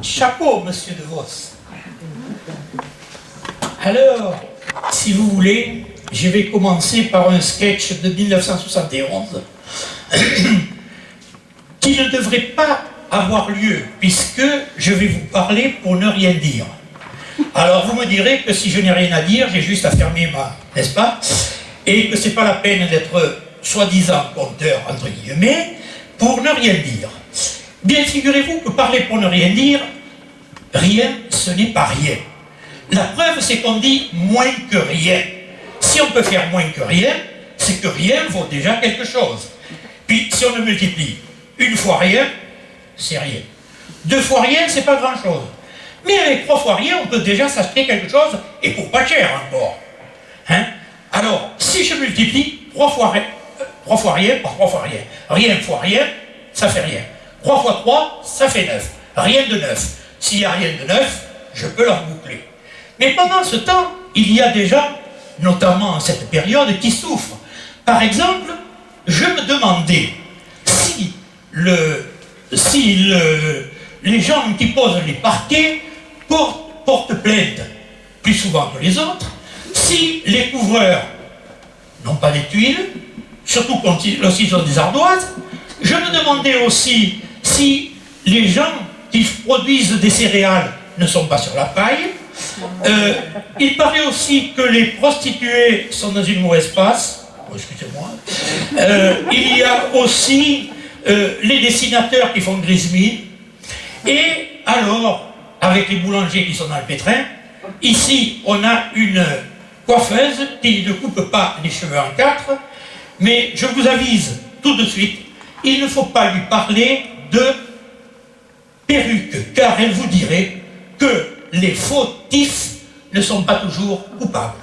Chapeau, monsieur De Vos. Alors, si vous voulez, je vais commencer par un sketch de 1971 qui ne devrait pas avoir lieu, puisque je vais vous parler pour ne rien dire. Alors vous me direz que si je n'ai rien à dire, j'ai juste à fermer ma... n'est-ce pas? Et que c'est pas la peine d'être soi-disant conteur, entre guillemets, pour ne rien dire. Bien, figurez-vous que parler pour ne rien dire, rien, ce n'est pas rien. La preuve, c'est qu'on dit moins que rien. Si on peut faire moins que rien, c'est que rien vaut déjà quelque chose. Puis, si on le multiplie une fois rien, c'est rien. Deux fois rien, c'est pas grand-chose. Mais avec trois fois rien, on peut déjà s'acheter quelque chose, et pour pas cher encore. Hein? Alors, si je multiplie trois fois rien par trois fois rien, rien fois rien, ça fait rien. 3 fois 3, ça fait 9. Rien de 9. S'il n'y a rien de 9, je peux leur boucler. Mais pendant ce temps, il y a déjà, notamment en cette période, qui souffrent. Par exemple, je me demandais si les gens qui posent les parquets portent plainte plus souvent que les autres, si les couvreurs n'ont pas des tuiles, surtout quand ils ont des ardoises. Je me demandais aussi si les gens qui produisent des céréales ne sont pas sur la paille. Il paraît aussi que les prostituées sont dans une mauvaise passe. Oh, excusez-moi. Il y a aussi les dessinateurs qui font grise mine. Et alors, avec les boulangers qui sont dans le pétrin, ici, on a une coiffeuse qui ne coupe pas les cheveux en quatre, mais je vous avise tout de suite, il ne faut pas lui parler de perruque, car elle vous dirait que les fautifs ne sont pas toujours coupables.